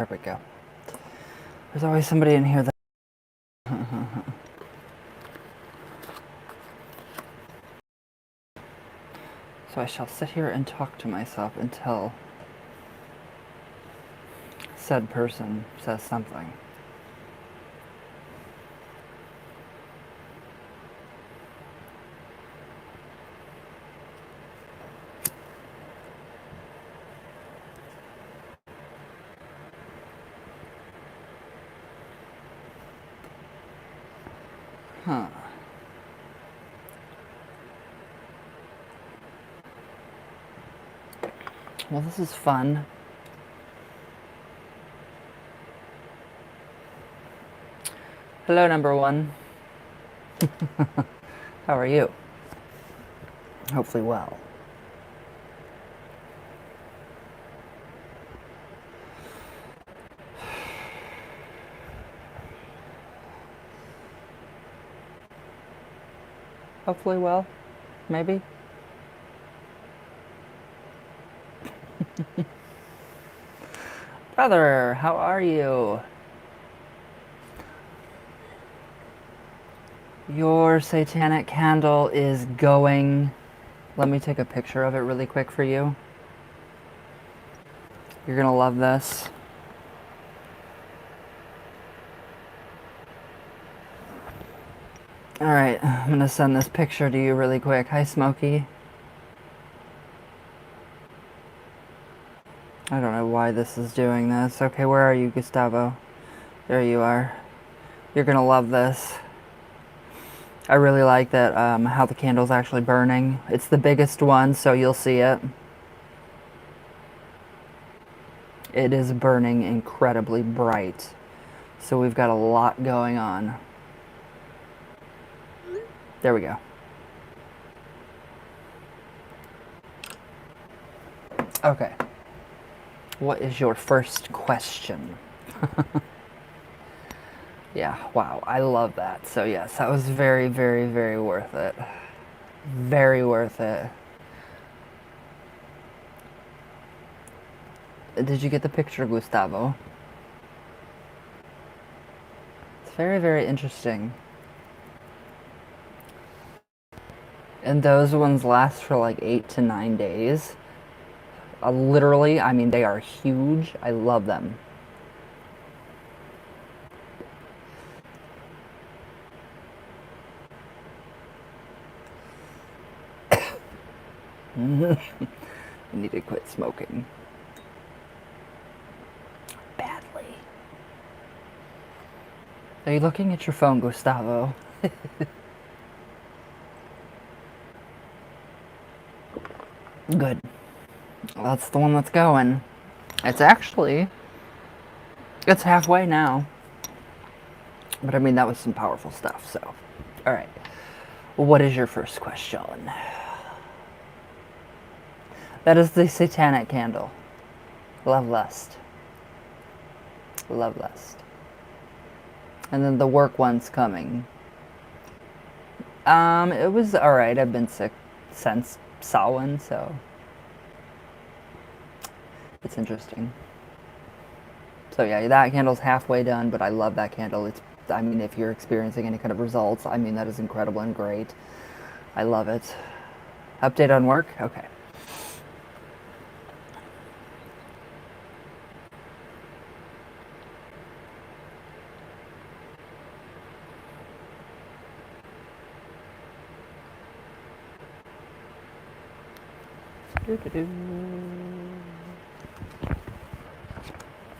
There we go. There's always somebody in here that... So I shall sit here and talk to myself until said person says something. Huh. Well, this is fun. Hello, number one. How are you? Hopefully well. Hopefully well, maybe. Brother, how are you? Your satanic candle is going. Let me take a picture of it really quick for you. You're gonna love this. Alright, I'm gonna send this picture to you really quick. Hi, Smokey. I don't know why this is doing this. Okay, where are you, Gustavo? There you are. You're gonna love this. I really like that, how the candle's actually burning. It's the biggest one, so you'll see it. It is burning incredibly bright. So we've got a lot going on. There we go. Okay. What is your first question? Yeah, wow, I love that. So yes, that was very, very, very worth it. Very worth it. Did you get the picture, Gustavo? It's very, very interesting. And those ones last for like 8 to 9 days. Literally, I mean, they are huge. I love them. You need to quit smoking. Badly. Are you looking at your phone, Gustavo? Good. That's the one that's going. It's actually... It's halfway now. But I mean, that was some powerful stuff, so... Alright. What is your first question? That is the satanic candle. Love Lust. Love Lust. And then the work one's coming. It was alright. I've been sick since Samhain, so... It's interesting. So yeah, that candle's halfway done, but I love that candle. It's, I mean, if you're experiencing any kind of results, I mean, that is incredible and great. I love it. Update on work? Okay.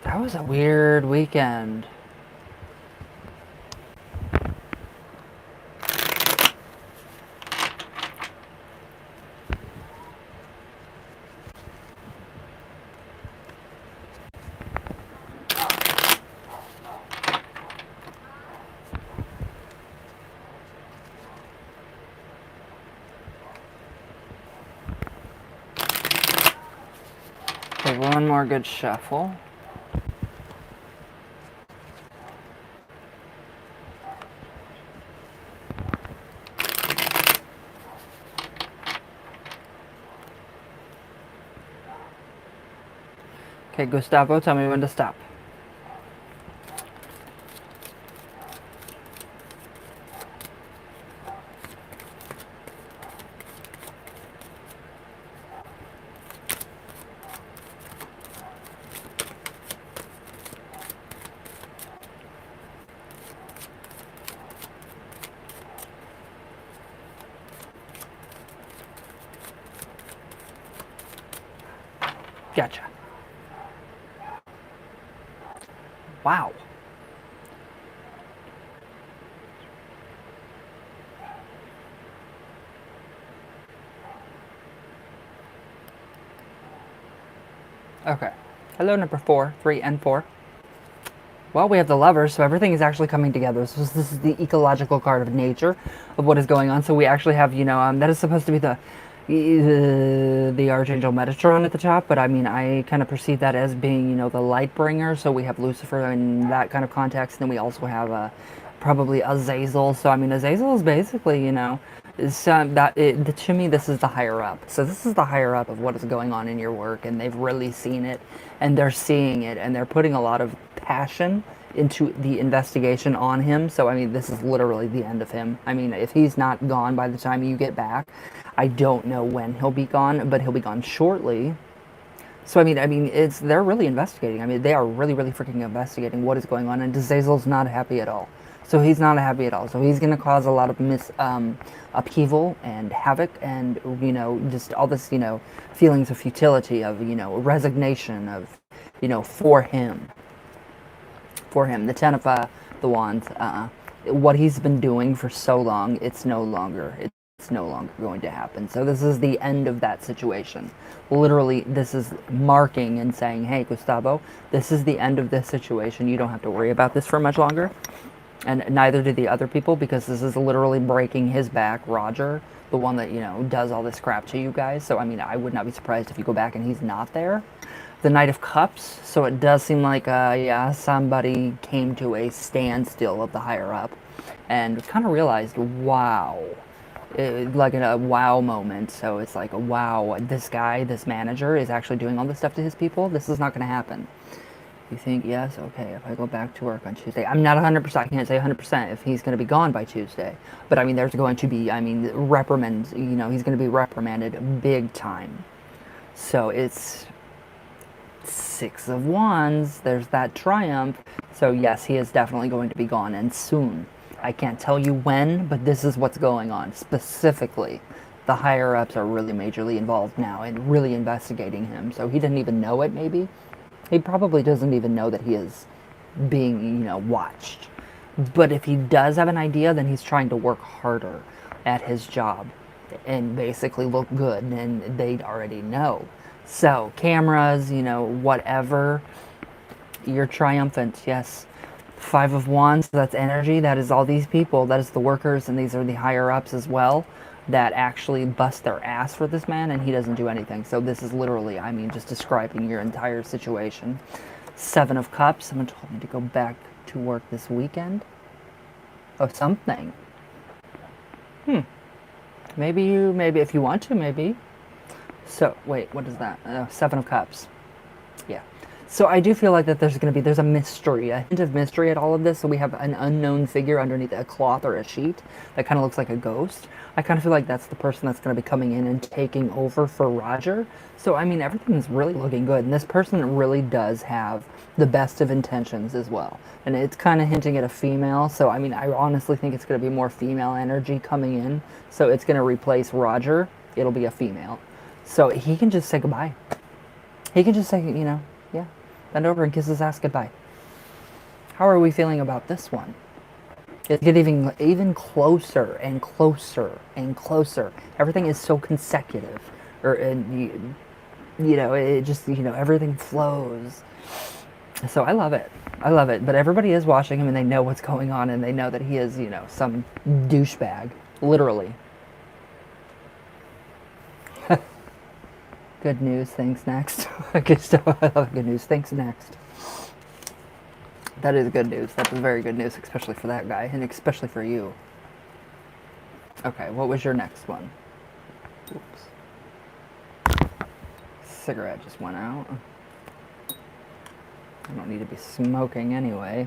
That was a weird weekend. Okay, one more good shuffle. Okay, Gustavo, tell me when to stop. Gotcha. Wow. Okay. Hello, number 4, 3, and 4. Well, we have the lovers, so everything is actually coming together. So this is the ecological card of nature of what is going on. So we actually have, that is supposed to be the Archangel Metatron at the top, but I mean, I kind of perceive that as being, the light bringer. So we have Lucifer in that kind of context. And then we also have probably Azazel. So I mean, Azazel is basically, to me, this is the higher up. So this is the higher up of what is going on in your work, and they've really seen it, and they're seeing it, and they're putting a lot of passion into the investigation on him. So I mean, this is literally the end of him. I mean, if he's not gone by the time you get back, I don't know when he'll be gone, but he'll be gone shortly. So they're really investigating. I mean, they are really, really freaking investigating what is going on, and Azazel's not happy at all. So he's not happy at all. So he's going to cause a lot of upheaval and havoc, and just all this feelings of futility, of resignation, of for him. For him, the Ten of the Wands, what he's been doing for so long, it's no longer going to happen. So this is the end of that situation. Literally, this is marking and saying, hey, Gustavo, this is the end of this situation. You don't have to worry about this for much longer. And neither do the other people, because this is literally breaking his back, Roger, the one that, does all this crap to you guys. So, I mean, I would not be surprised if you go back and he's not there. The Knight of Cups, so it does seem like, somebody came to a standstill of the higher up and kind of realized, wow, like a wow moment. So it's like, wow, this guy, this manager is actually doing all this stuff to his people. This is not going to happen. You think, yes, okay, if I go back to work on Tuesday, I'm not 100%, I can't say 100% if he's going to be gone by Tuesday, but I mean, there's going to be, reprimands, he's going to be reprimanded big time. So it's Six of Wands, there's that triumph. So yes, he is definitely going to be gone, and soon. I can't tell you when, but this is what's going on. Specifically, the higher-ups are really majorly involved now and really investigating him. So he didn't even know it, maybe. He probably doesn't even know that he is being, watched. But if he does have an idea, then he's trying to work harder at his job and basically look good, and they already know. So, cameras, whatever, you're triumphant, yes. Five of Wands, that's energy, that is all these people, that is the workers, and these are the higher-ups as well, that actually bust their ass for this man, and he doesn't do anything. So this is literally, just describing your entire situation. Seven of Cups, someone told me to go back to work this weekend. Oh, something. Maybe if you want to, maybe. So, wait, what is that? Seven of Cups. Yeah. So I do feel like that there's a mystery, a hint of mystery at all of this. So we have an unknown figure underneath a cloth or a sheet that kind of looks like a ghost. I kind of feel like that's the person that's going to be coming in and taking over for Roger. So, everything is really looking good. And this person really does have the best of intentions as well. And it's kind of hinting at a female. So, I honestly think it's going to be more female energy coming in. So it's going to replace Roger. It'll be a female. So he can just say goodbye. He can just say, yeah, bend over and kiss his ass goodbye. How are we feeling about this one? It's getting even closer and closer and closer. Everything is so consecutive. It just, everything flows. So I love it. I love it. But everybody is watching him, and they know what's going on, and they know that he is, some douchebag. Literally. Good news, thanks, next. I love good news, thanks, next. That is good news. That is very good news, especially for that guy, and especially for you. Okay, what was your next one? Oops. Cigarette just went out. I don't need to be smoking anyway.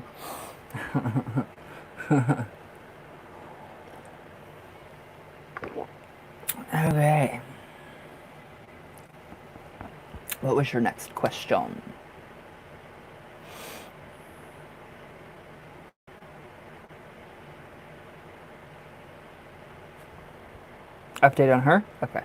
Okay. What was your next question? Update on her? Okay.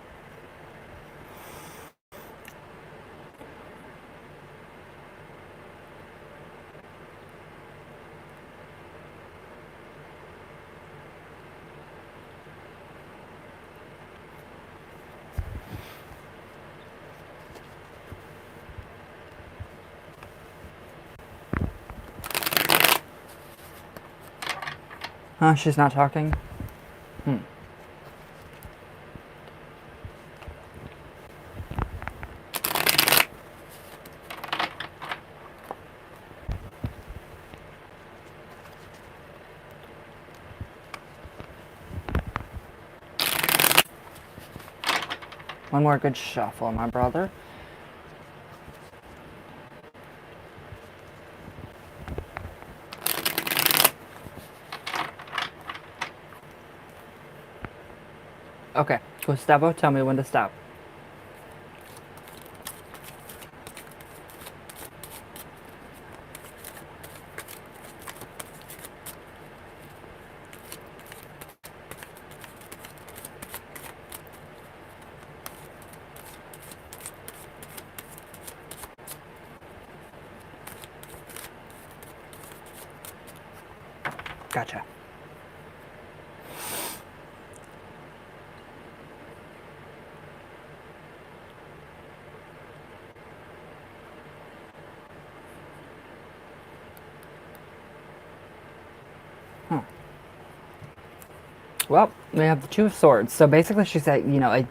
She's not talking? Hmm. One more good shuffle, my brother. Okay, Gustavo, tell me when to stop. Gotcha. Huh. Well, we have the Two of Swords. So basically she's at, a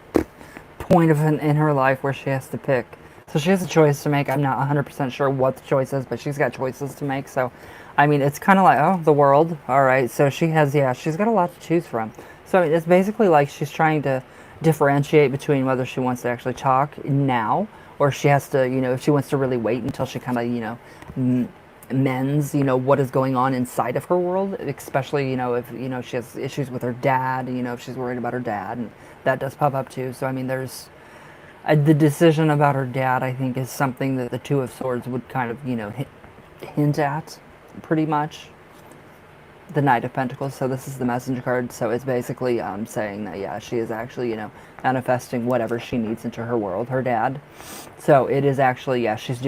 point in her life where she has to pick. So she has a choice to make. I'm not 100% sure what the choice is, but she's got choices to make. So, I mean, it's kind of like, oh, the world. All right. So she has, she's got a lot to choose from. So it's basically like she's trying to differentiate between whether she wants to actually talk now or she has to, if she wants to really wait until she kind of, mends, what is going on inside of her world, especially, if, she has issues with her dad, if she's worried about her dad, and that does pop up too. So, I mean, there's the decision about her dad, I think, is something that the Two of Swords would kind of, hint at pretty much. The Knight of Pentacles, so this is the messenger card, so it's basically saying that, yeah, she is actually, manifesting whatever she needs into her world, her dad. So it is actually, yeah, she's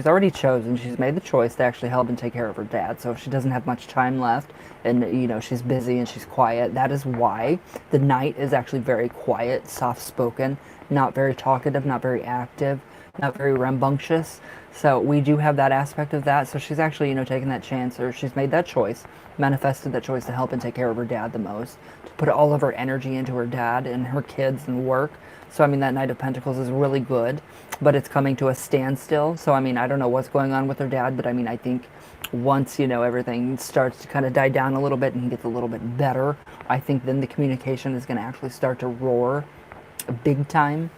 already chosen, she's made the choice to actually help and take care of her dad. So if she doesn't have much time left and, she's busy and she's quiet, that is why the Knight is actually very quiet, soft-spoken, not very talkative, not very active, not very rambunctious. So we do have that aspect of that. So she's actually, taking that chance, or she's made that choice, manifested that choice to help and take care of her dad the most, to put all of her energy into her dad and her kids and work. So, I mean, that Knight of Pentacles is really good, but it's coming to a standstill. So, I mean, I don't know what's going on with her dad, but I mean, I think once, everything starts to kind of die down a little bit and he gets a little bit better, I think then the communication is going to actually start to roar big time.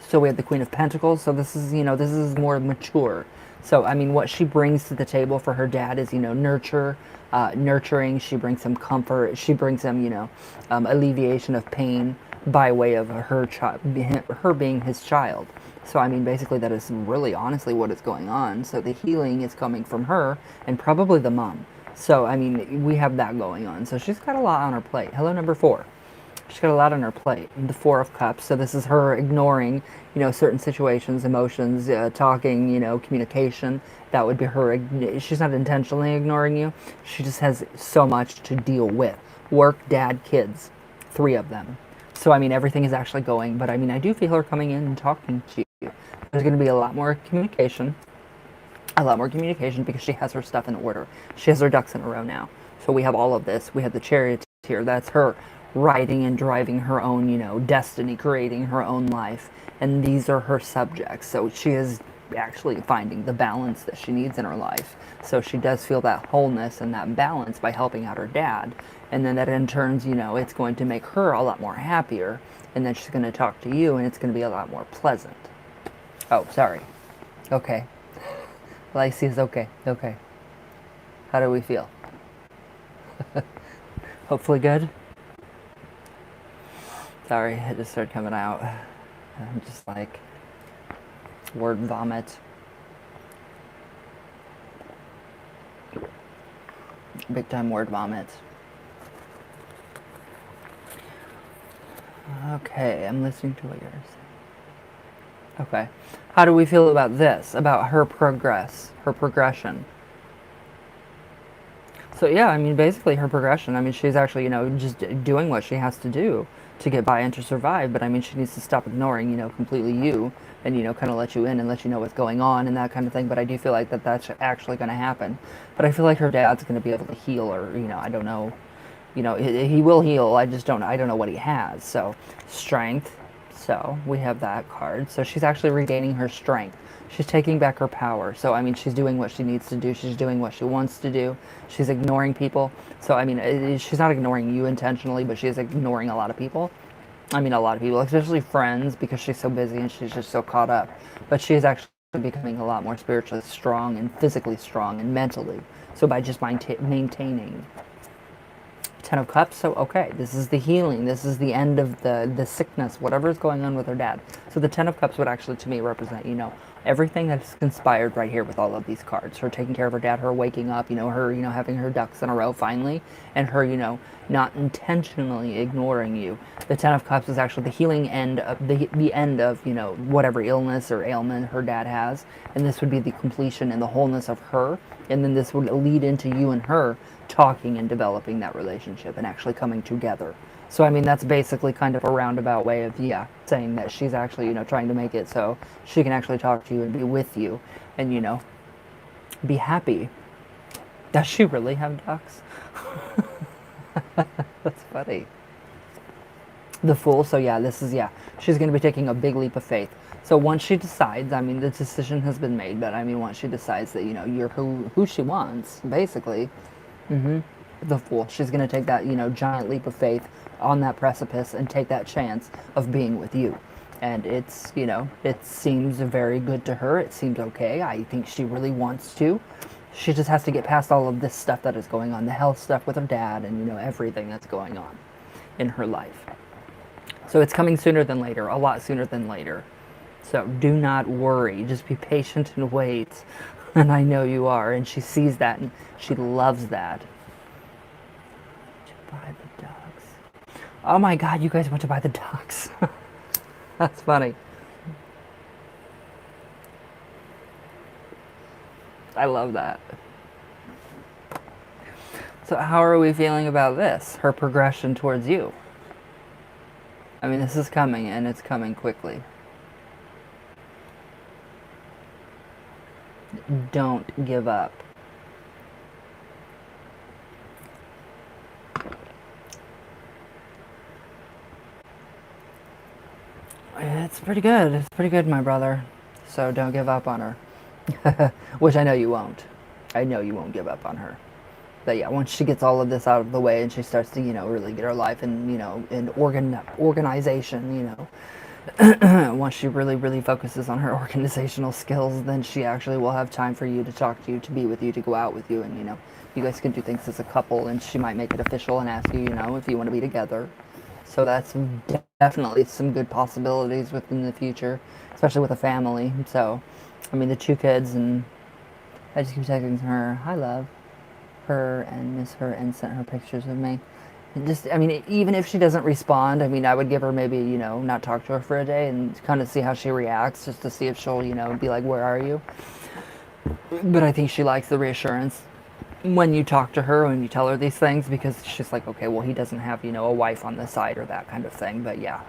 So we have the Queen of Pentacles. So this is, this is more mature. So, I mean, what she brings to the table for her dad is, nurturing. She brings him comfort. She brings him, alleviation of pain by way of her being his child. So, I mean, basically that is really honestly what is going on. So the healing is coming from her and probably the mom. So, I mean, we have that going on. So she's got a lot on her plate. Hello, number 4. She's got a lot on her plate. The Four of Cups. So this is her ignoring, certain situations, emotions, talking, communication. That would be her. She's not intentionally ignoring you. She just has so much to deal with. Work, dad, kids. 3 of them. So, I mean, everything is actually going. But, I mean, I do feel her coming in and talking to you. There's going to be a lot more communication. Because she has her stuff in order. She has her ducks in a row now. So we have all of this. We have the Chariot here. That's her writing and driving her own, destiny, creating her own life. And these are her subjects. So she is actually finding the balance that she needs in her life. So she does feel that wholeness and that balance by helping out her dad. And then that in turns, it's going to make her a lot more happier. And then she's going to talk to you and it's going to be a lot more pleasant. Oh, sorry. Okay. Lacey is okay. Okay. How do we feel? Hopefully good. Sorry, it just started coming out. I'm just like word vomit. Big time word vomit. Okay, I'm listening to what you're saying. Okay. How do we feel about this? About her progression? So yeah, I mean, basically her progression. I mean, she's actually, just doing what she has to do to get by and to survive. But I mean, she needs to stop ignoring, completely you and, kind of let you in and let you know what's going on and that kind of thing. But I do feel like that's actually going to happen. But I feel like her dad's going to be able to heal or, I don't know. You know, he will heal. I don't know what he has. So, strength. So, we have that card. So, she's actually regaining her strength. She's taking back her power. So, I mean, she's doing what she needs to do. She's doing what she wants to do. She's ignoring people. So, I mean, she's not ignoring you intentionally, but she is ignoring a lot of people. I mean, a lot of people, especially friends, because she's so busy and she's just so caught up. But she is actually becoming a lot more spiritually strong and physically strong and mentally. So by just maintaining. Ten of Cups, so okay, this is the healing. This is the end of the sickness, whatever is going on with her dad. So the Ten of Cups would actually, to me, represent, you know, everything that's conspired right here with all of these cards. Her taking care of her dad, her waking up, you know, her, you know, having her ducks in a row finally, and her, you know, not intentionally ignoring you. The Ten of Cups is actually the healing end of the end of, you know, whatever illness or ailment her dad has, and this would be the completion and the wholeness of her, and then this would lead into you and her talking and developing that relationship and actually coming together. So I mean, that's basically kind of a roundabout way of, yeah, saying that she's actually, you know, trying to make it so she can actually talk to you and be with you and, you know, be happy. Does she really have ducks? That's funny. The Fool, so yeah, this is, yeah, she's going to be taking a big leap of faith. So once she decides, I mean, the decision has been made, but I mean, once she decides that, you know, you're who she wants, basically, the Fool, she's going to take that, you know, giant leap of faith on that precipice and take that chance of being with you. And it's, you know, it seems very good to her. It seems okay. I think she really wants to. She just has to get past all of this stuff that is going on, the health stuff with her dad and, you know, everything that's going on in her life. So it's coming sooner than later, a lot sooner than later. So do not worry. Just be patient and wait. And I know you are. And she sees that and she loves that. To buy the ducks. Oh my God, you guys went to buy the ducks. That's funny. I love that. So how are we feeling about this? Her progression towards you. I mean, this is coming and it's coming quickly. Don't give up. It's pretty good. It's pretty good, my brother. So don't give up on her. Which I know you won't. I know you won't give up on her. But yeah, once she gets all of this out of the way and she starts to, you know, really get her life in, you know, in organization, you know, once she really, really focuses on her organizational skills, then she actually will have time for you to talk to you, to be with you, to go out with you, and, you know, you guys can do things as a couple, and she might make it official and ask you, you know, if you want to be together. So that's definitely some good possibilities within the future, especially with a family. So, I mean, the two kids, and I just keep texting her, hi, love, her, and miss her, and sent her pictures of me. And just, I mean, even if she doesn't respond, I mean, I would give her maybe, you know, not talk to her for a day and kind of see how she reacts, just to see if she'll, you know, be like, where are you? But I think she likes the reassurance when you talk to her, when you tell her these things, because she's like, okay, well, he doesn't have, you know, a wife on the side or that kind of thing. But yeah,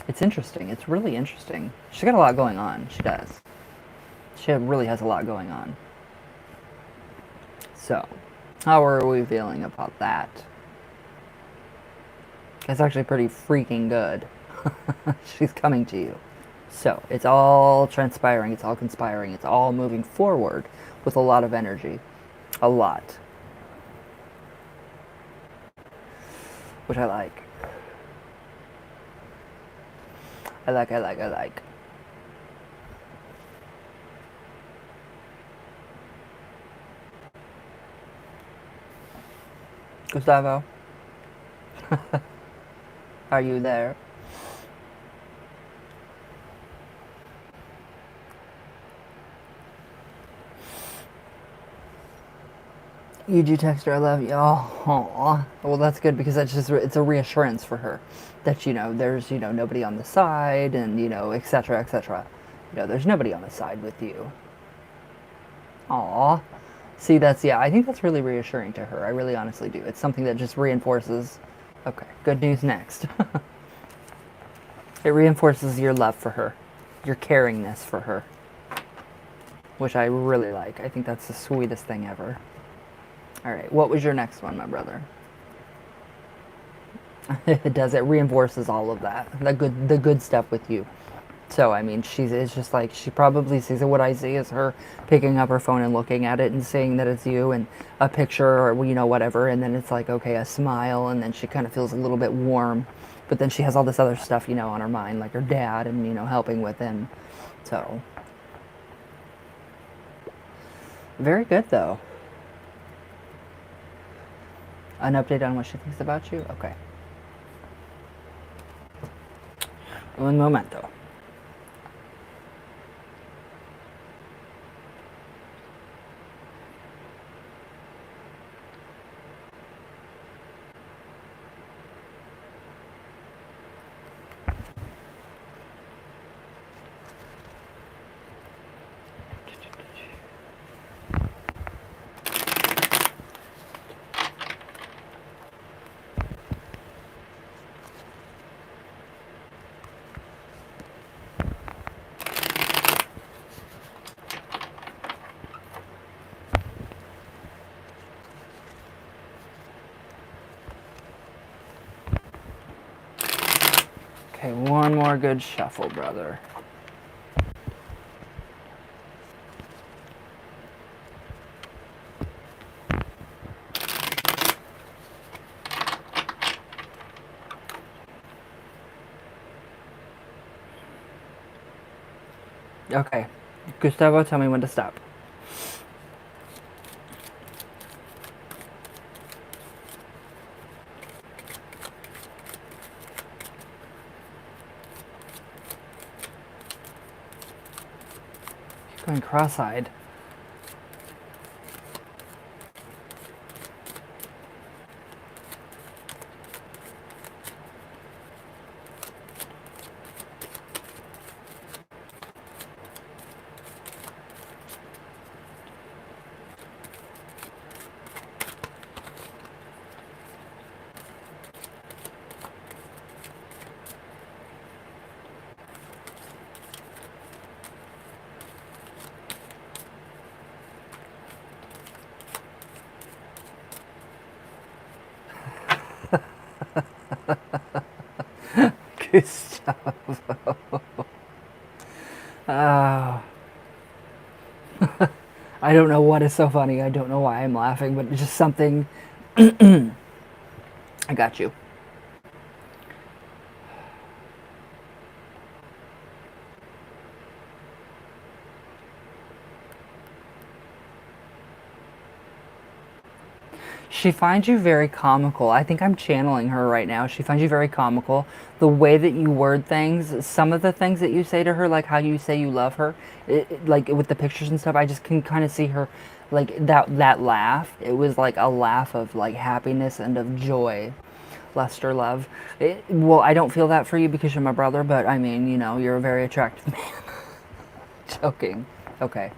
it's interesting. It's really interesting. She's got a lot going on. She does. She really has a lot going on. So, how are we feeling about that? It's actually pretty freaking good. She's coming to you. So, it's all transpiring, it's all conspiring, it's all moving forward with a lot of energy. A lot. Which I like. I like. Gustavo? Are you there? You do text her, I love you. Oh, well, that's good, because that's just, it's a reassurance for her that, you know, there's, you know, nobody on the side, and, you know, etc., etc. You know, there's nobody on the side with you. Aw. See, that's, yeah, I think that's really reassuring to her. I really honestly do. It's something that just reinforces, okay, good news next. It reinforces your love for her, your caringness for her, which I really like. I think that's the sweetest thing ever. All right, what was your next one, my brother? It does. It reinforces all of that, the good stuff with you. So I mean, it's just like she probably sees it. What I see is her picking up her phone and looking at it and saying that it's you and a picture or whatever, and then it's like okay, a smile, and then she kind of feels a little bit warm, but then she has all this other stuff on her mind, like her dad and helping with him. So very good though. An update on what she thinks about you. Okay. Un momento. Okay, one more good shuffle, brother. Okay. Gustavo, tell me when to stop. You're going cross-eyed. Gustavo. Oh. I don't know what is so funny. I don't know why I'm laughing, but it's just something. I got you. She finds you very comical. I think I'm channeling her right now. She finds you very comical. The way that you word things, some of the things that you say to her, like how you say you love her, like with the pictures and stuff, I just can kind of see her, like that laugh. It was like a laugh of like happiness and of joy. Lester love. Well, I don't feel that for you because you're my brother, but I mean, you're a very attractive man. Joking. Okay.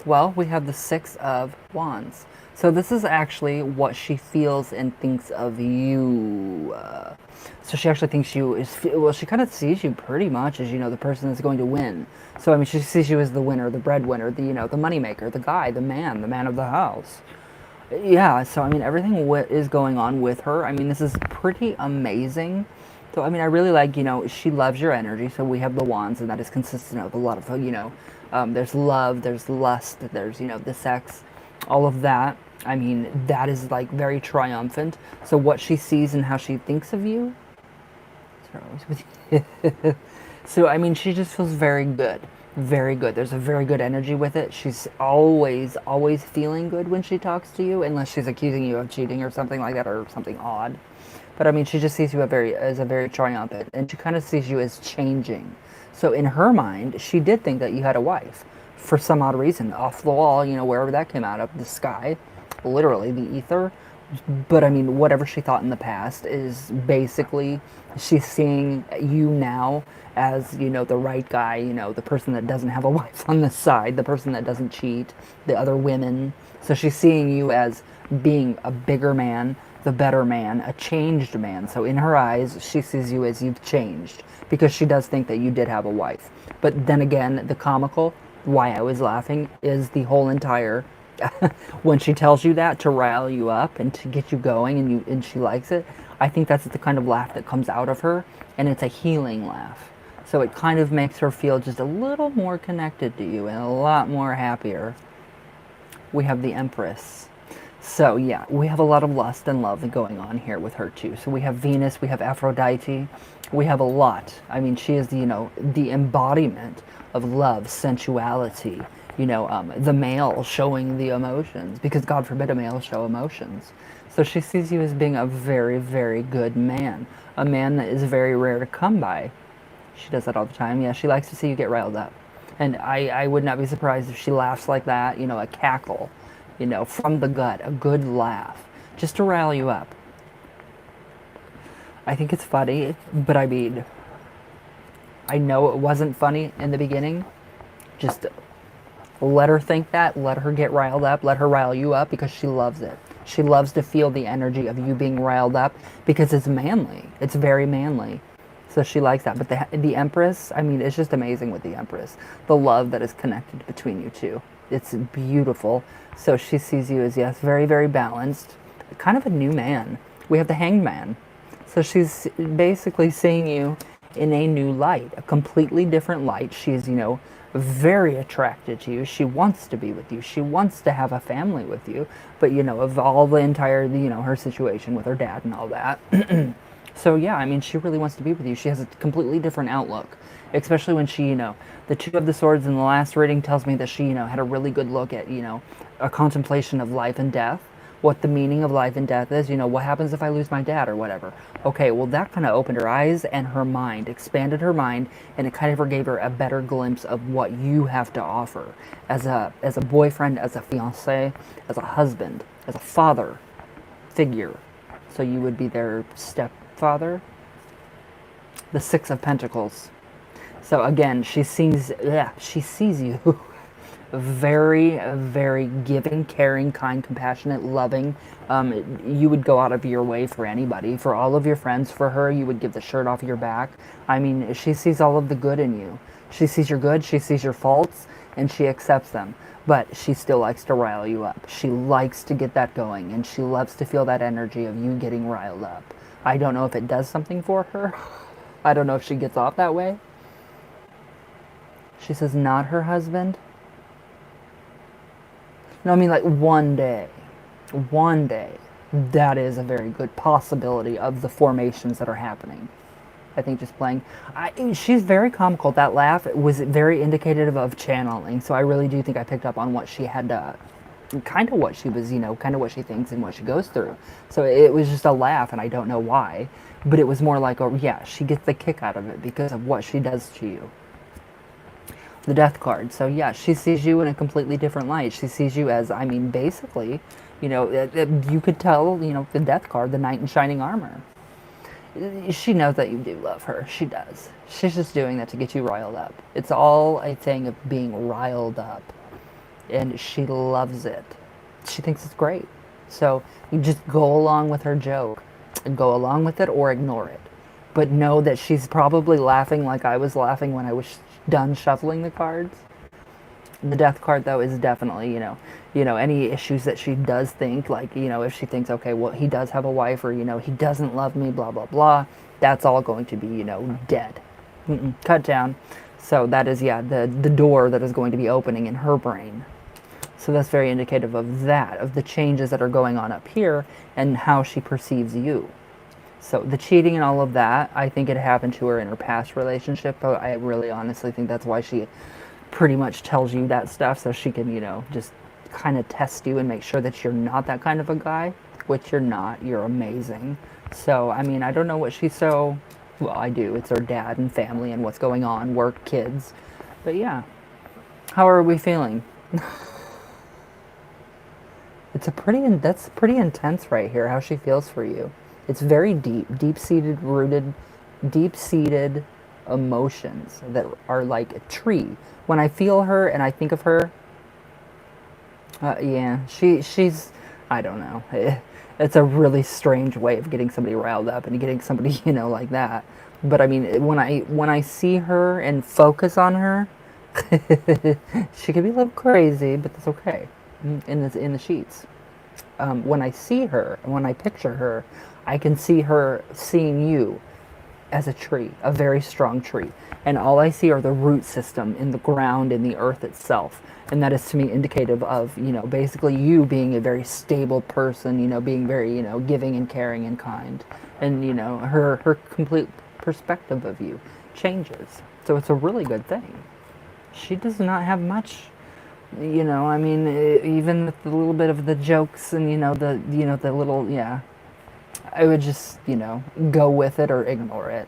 Well, we have the Six of Wands. So this is actually what she feels and thinks of you. So she actually thinks you is, well, she kind of sees you pretty much as, the person that's going to win. So, I mean, she sees you as the winner, the breadwinner, the moneymaker, the guy, the man of the house. Yeah, so, I mean, everything is going on with her. I mean, this is pretty amazing. So, I mean, I really like, she loves your energy. So we have the wands, and that is consistent of a lot of, there's love, there's lust, there's, the sex, all of that. I mean, that is like very triumphant. So what she sees and how she thinks of you. So, I mean, she just feels very good. Very good. There's a very good energy with it. She's always, always feeling good when she talks to you, unless she's accusing you of cheating or something like that, or something odd. But I mean, she just sees you as a very triumphant, and she kind of sees you as changing. So in her mind, she did think that you had a wife for some odd reason, off the wall, wherever that came out of, the sky, literally the ether. But I mean, whatever she thought in the past is basically she's seeing you now as, the right guy, the person that doesn't have a wife on the side, the person that doesn't cheat, the other women. So she's seeing you as being a bigger man, the better man, a changed man. So in her eyes, she sees you as you've changed because she does think that you did have a wife. But then again, the comical, why I was laughing, is the whole entire when she tells you that to rile you up and to get you going, and she likes it. I think that's the kind of laugh that comes out of her, and it's a healing laugh. So it kind of makes her feel just a little more connected to you and a lot more happier. We have the Empress. So yeah, we have a lot of lust and love going on here with her too. So we have Venus, we have Aphrodite, we have a lot. I mean, she is, the embodiment of love, sensuality, the male showing the emotions, because God forbid a male show emotions. So she sees you as being a very, very good man, a man that is very rare to come by. She does that all the time. Yeah, she likes to see you get riled up. And I would not be surprised if she laughs like that, a cackle, from the gut, a good laugh, just to rile you up. I think it's funny, but I mean, I know it wasn't funny in the beginning. Just let her think that, let her get riled up, let her rile you up, because she loves it. She loves to feel the energy of you being riled up, because it's manly. It's very manly. So she likes that. But the Empress, I mean, it's just amazing with the Empress. The love that is connected between you two. It's beautiful. So she sees you as, yes, very, very balanced. Kind of a new man. We have the Hanged Man. So she's basically seeing you in a new light, a completely different light. She's, very attracted to you. She wants to be with you. She wants to have a family with you. But, of all the entire, her situation with her dad and all that. So yeah, I mean, she really wants to be with you. She has a completely different outlook, especially when she, the Two of the Swords in the last reading tells me that she, had a really good look at, a contemplation of life and death, what the meaning of life and death is, what happens if I lose my dad or whatever. Okay, well, that kind of opened her eyes and her mind, expanded her mind, and it kind of gave her a better glimpse of what you have to offer as a boyfriend, as a fiancé, as a husband, as a father figure. So you would be their stepfather. The Six of Pentacles. So again, she sees you very, very giving, caring, kind, compassionate, loving. You would go out of your way for anybody, for all of your friends. For her, you would give the shirt off your back. I mean, she sees all of the good in you. She sees your good, she sees your faults, and she accepts them. But she still likes to rile you up. She likes to get that going, and she loves to feel that energy of you getting riled up. I don't know if it does something for her. I don't know if she gets off that way. She says not her husband. No, I mean, like, one day, that is a very good possibility of the formations that are happening. I think just playing. She's very comical. That laugh was very indicative of channeling. So I really do think I picked up on what she had, kind of what she was, kind of what she thinks and what she goes through. So it was just a laugh, and I don't know why. But it was more like, oh, yeah, she gets the kick out of it because of what she does to you. The Death card. So yeah, she sees you in a completely different light. She sees you as, I mean, basically, you could tell, the Death card, the knight in shining armor. She knows that you do love her. She does. She's just doing that to get you riled up. It's all a thing of being riled up. And she loves it. She thinks it's great. So you just go along with her joke. And go along with it or ignore it. But know that she's probably laughing like I was laughing when I was done shuffling the cards. The Death card, though, is definitely, any issues that she does think, like, if she thinks, okay, well, he does have a wife, or, he doesn't love me, blah, blah, blah, that's all going to be, dead. Cut down. So that is, yeah, the door that is going to be opening in her brain. So that's very indicative of that, of the changes that are going on up here, and how she perceives you. So the cheating and all of that, I think it happened to her in her past relationship, but I really honestly think that's why she pretty much tells you that stuff, so she can, just kind of test you and make sure that you're not that kind of a guy, which you're not. You're amazing. So, I mean, I don't know what she's so, well, I do. It's her dad and family and what's going on, work, kids. But yeah, how are we feeling? That's pretty intense right here, how she feels for you. It's very deep-seated, rooted, deep-seated emotions that are like a tree. When I feel her and I think of her, yeah, she's, I don't know. It's a really strange way of getting somebody riled up and getting somebody, like that. But I mean, when I see her and focus on her, she can be a little crazy, but that's okay. In the sheets. when I see her, when I picture her, I can see her seeing you as a tree, a very strong tree. And all I see are the root system in the ground, in the earth itself. And that is to me indicative of, basically you being a very stable person, being very, giving and caring and kind. And, her complete perspective of you changes. So it's a really good thing. She does not have much, I mean, even with the little bit of the jokes and, the little, yeah, I would just, go with it or ignore it.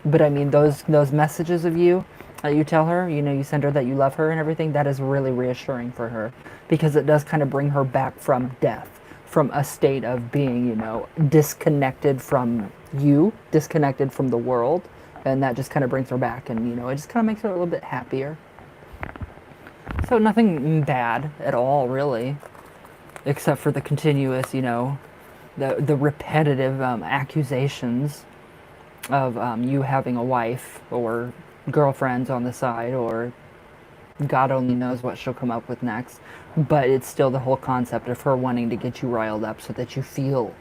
But I mean, those messages of you that you tell her, you send her that you love her and everything, that is really reassuring for her because it does kind of bring her back from death, from a state of being, disconnected from you, disconnected from the world, and that just kind of brings her back, and it just kind of makes her a little bit happier. So nothing bad at all, really, except for the continuous, the repetitive accusations of you having a wife or girlfriends on the side, or God only knows what she'll come up with next. But it's still the whole concept of her wanting to get you riled up so that you feel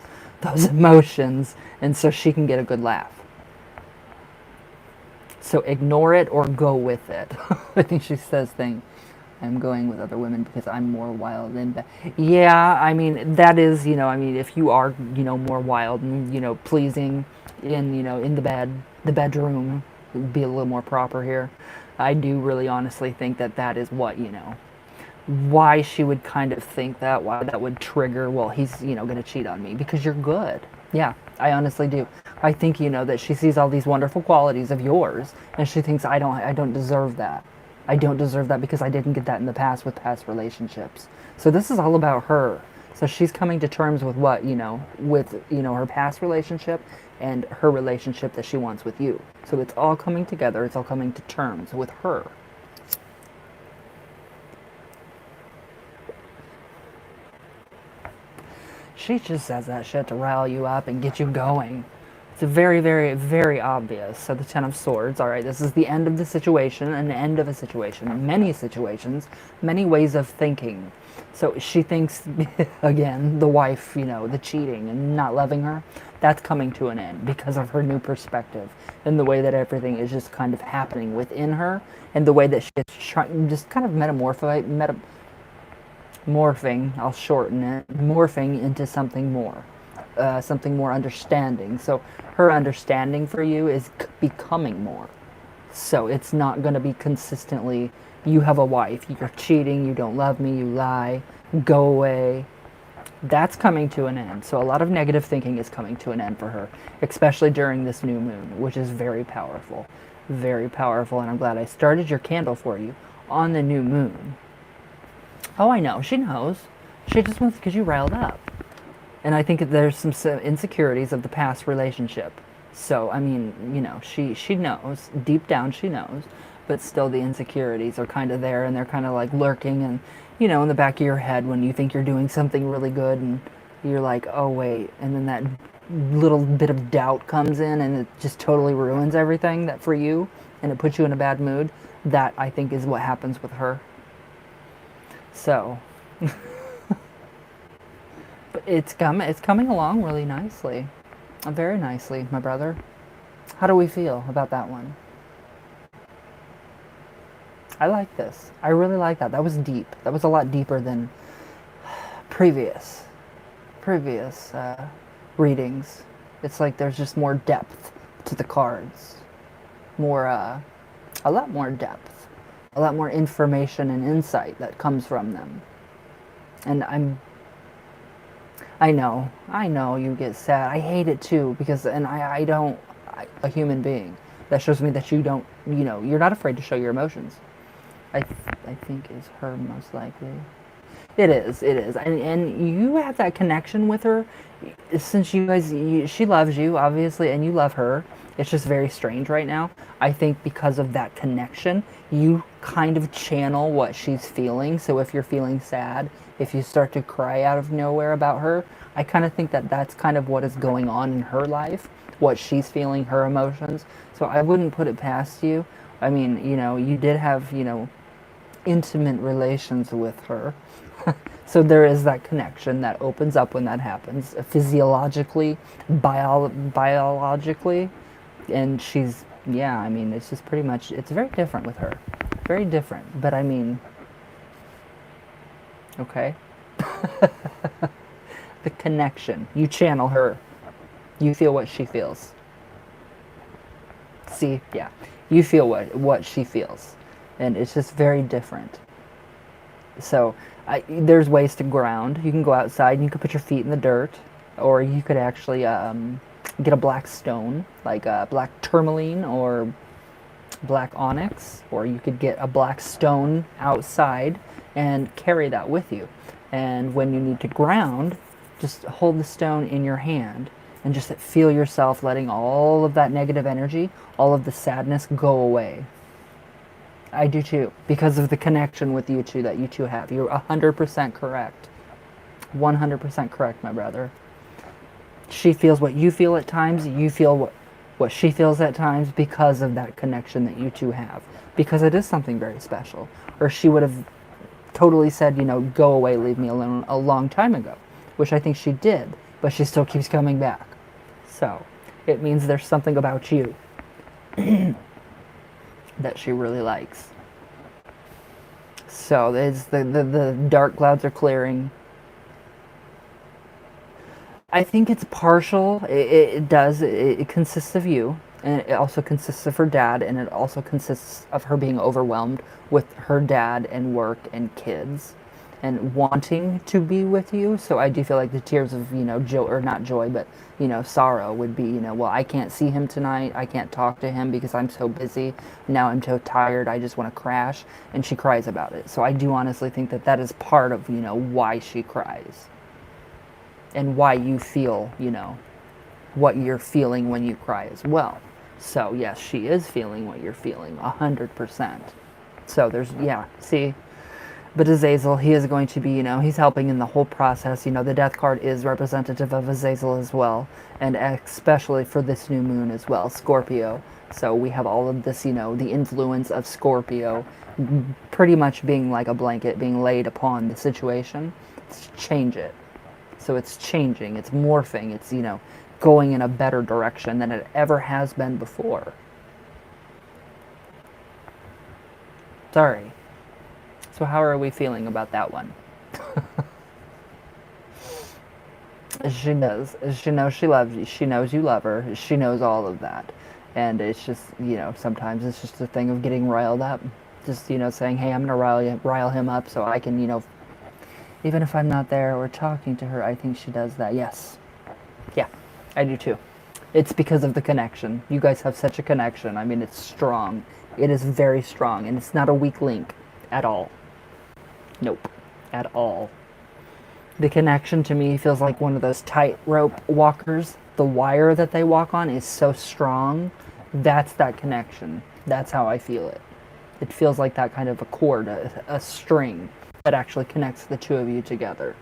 those emotions and so she can get a good laugh. So ignore it or go with it. I think she says I'm going with other women because I'm more wild and yeah, I mean that is, if you are, more wild and, pleasing in, in the bedroom, be a little more proper here. I do really honestly think that is what, why she would kind of think that, why that would trigger, well, he's, going to cheat on me because you're good. Yeah, I honestly do. I think, that she sees all these wonderful qualities of yours and she thinks I don't deserve that. I don't deserve that because I didn't get that in the past with past relationships. So this is all about her. So she's coming to terms with what, with, her past relationship and her relationship that she wants with you. So it's all coming together. It's all coming to terms with her. She just says that shit to rile you up and get you going. It's very, very, very obvious. So the Ten of Swords, all right, this is the end of the situation, an end of a situation, many situations, many ways of thinking. So she thinks, again, the wife, the cheating and not loving her, that's coming to an end because of her new perspective and the way that everything is just kind of happening within her and the way that she's just kind of morphing, I'll shorten it, morphing into something more. Something more understanding. So her understanding for you is becoming more. So it's not going to be consistently, you have a wife, you're cheating, you don't love me, you lie, go away. That's coming to an end. So a lot of negative thinking is coming to an end for her, especially during this new moon, which is very powerful. Very powerful, and I'm glad I started your candle for you on the new moon. Oh, I know. She knows. She just wants to get you riled up. And I think there's some insecurities of the past relationship. So, I mean, she knows. Deep down, she knows. But still, the insecurities are kind of there, and they're kind of like lurking and, in the back of your head when you think you're doing something really good and you're like, oh, wait. And then that little bit of doubt comes in and it just totally ruins everything that for you and it puts you in a bad mood. That, I think, is what happens with her. So... But it's coming along really nicely. Very nicely, my brother. How do we feel about that one? I like this. I really like that. That was deep. That was a lot deeper than previous readings. It's like there's just more depth to the cards. A lot more depth. A lot more information and insight that comes from them. And I know you get sad. I hate it too because, and a human being. That shows me that you don't, you're not afraid to show your emotions. I think is her most likely. It is. And you have that connection with her since you guys, she loves you, obviously, and you love her. It's just very strange right now. I think because of that connection, you kind of channel what she's feeling. So if you're feeling sad, if you start to cry out of nowhere about her, I kind of think that that's kind of what is going on in her life, what she's feeling, her emotions. So I wouldn't put it past you. I mean, you did have, intimate relations with her. So there is that connection that opens up when that happens, physiologically, biologically, and she's, yeah, I mean, it's just pretty much, it's very different with her. Very different, but I mean, okay. The connection. You channel her. You feel what she feels. See? Yeah. You feel what she feels. And it's just very different. So there's ways to ground. You can go outside and you can put your feet in the dirt. Or you could actually get a black stone, like a black tourmaline or black onyx. Or you could get a black stone outside and carry that with you. And when you need to ground, just hold the stone in your hand and just feel yourself letting all of that negative energy, all of the sadness go away. I do too, because of the connection with you two that you two have. You're 100% correct. 100% correct, my brother. She feels what you feel at times, you feel what she feels at times because of that connection that you two have. Because it is something very special. Or she would have totally said, you know, go away, leave me alone a long time ago. Which I think she did, but she still keeps coming back. So, it means there's something about you that she really likes. So, it's the dark clouds are clearing. I think it's partial. It consists of you, and it also consists of her dad, and it also consists of her being overwhelmed with her dad and work and kids and wanting to be with you. So I do feel like the tears of, you know, joy, or not joy, but, you know, sorrow would be, you know, well, I can't see him tonight. I can't talk to him because I'm so busy. Now I'm so tired. I just want to crash. And she cries about it. So I do honestly think that that is part of, you know, why she cries. And why you feel, you know, what you're feeling when you cry as well. So yes, she is feeling what you're feeling, 100%. So there's, yeah, see? But Azazel, he is going to be, you know, he's helping in the whole process. You know, the death card is representative of Azazel as well. And especially for this new moon as well, Scorpio. So we have all of this, you know, the influence of Scorpio pretty much being like a blanket being laid upon the situation. Let's change it. So it's changing, it's morphing, it's, you know, going in a better direction than it ever has been before. Sorry. So how are we feeling about that one? She does. She knows she loves you. She knows you love her. She knows all of that. And it's just, you know, sometimes it's just a thing of getting riled up. Just, you know, saying, hey, I'm going to rile him up so I can, you know, even if I'm not there or talking to her, I think she does that. Yes. Yeah, I do too. It's because of the connection. You guys have such a connection. I mean, it's strong. It is very strong. And it's not a weak link at all. Nope. At all. The connection to me feels like one of those tightrope walkers. The wire that they walk on is so strong. That's that connection. That's how I feel it. It feels like that kind of a cord, a string that actually connects the two of you together.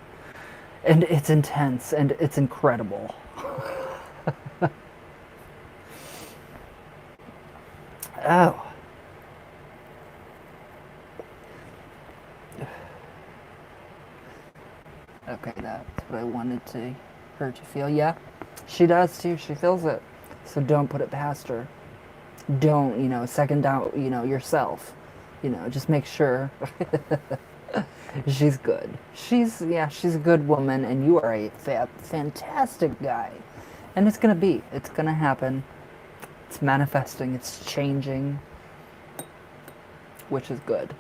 And it's intense and it's incredible. Oh. Okay, that's what I wanted her to feel. Yeah, she does too. She feels it. So don't put it past her. Don't, you know, second doubt, you know, yourself. You know, just make sure. She's good. She's a good woman, and you are a fantastic guy. And it's gonna happen. It's manifesting, it's changing, which is good.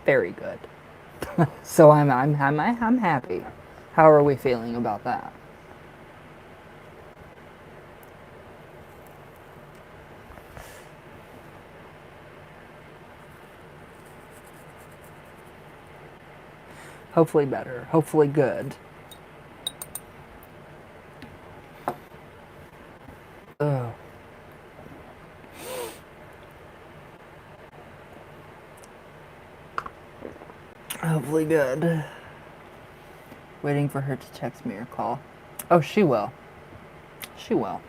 Very good. So I'm happy. How are we feeling about that? Hopefully better. Hopefully good. Oh. Hopefully good. Waiting for her to text me or call. Oh, she will. She will.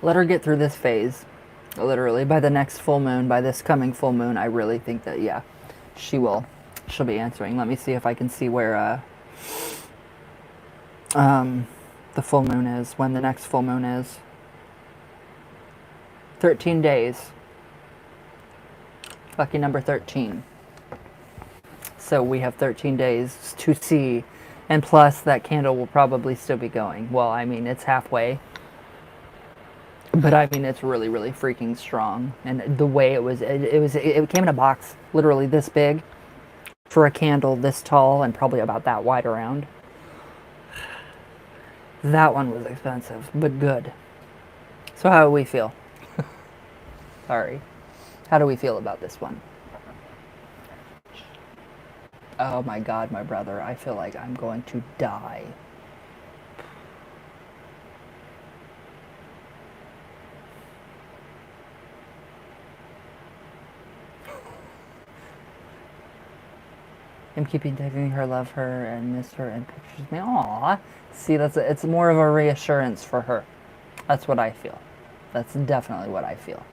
Let her get through this phase. Literally, by the next full moon, by this coming full moon, I really think that, yeah, she will she'll be answering. Let me see if I can see where the full moon is, when the next full moon is. 13 days. Lucky number 13. So we have 13 days to see, and plus that candle will probably still be going. Well, I mean, it's halfway, but I mean, it's really, really freaking strong. And the way it came in a box literally this big for a candle this tall and probably about that wide around. That one was expensive, but good. So how do we feel? Sorry. How do we feel about this one? Oh my God, my brother. I feel like I'm going to die. I'm keeping taking her, love her, and miss her, and pictures me. Aww. See, it's more of a reassurance for her. That's what I feel. That's definitely what I feel.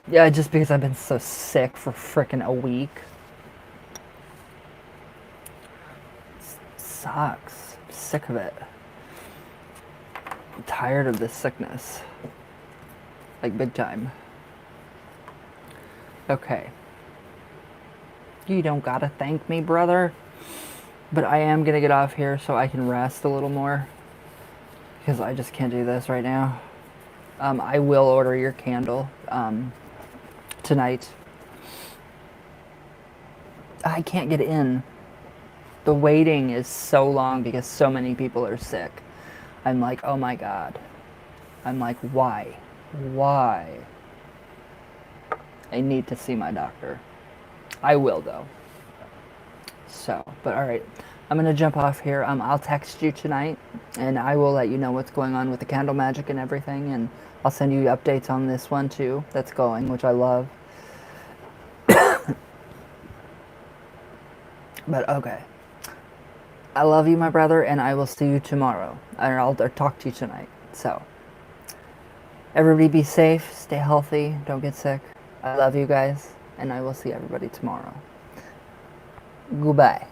Yeah, just because I've been so sick for frickin' a week. Sucks. I'm sick of it. I'm tired of this sickness. Like, big time. Okay. You don't gotta thank me, brother. But I am gonna get off here so I can rest a little more. Because I just can't do this right now. I will order your candle tonight. I can't get in. The waiting is so long because so many people are sick. I'm like, oh my God. I'm like, why? Why? I need to see my doctor. I will, though. So, but all right. I'm going to jump off here. I'll text you tonight, and I will let you know what's going on with the candle magic and everything, and I'll send you updates on this one, too, that's going, which I love. But, okay. I love you, my brother, and I will see you tomorrow. Or I'll talk to you tonight. So, everybody be safe, stay healthy, don't get sick. I love you guys, and I will see everybody tomorrow. Goodbye.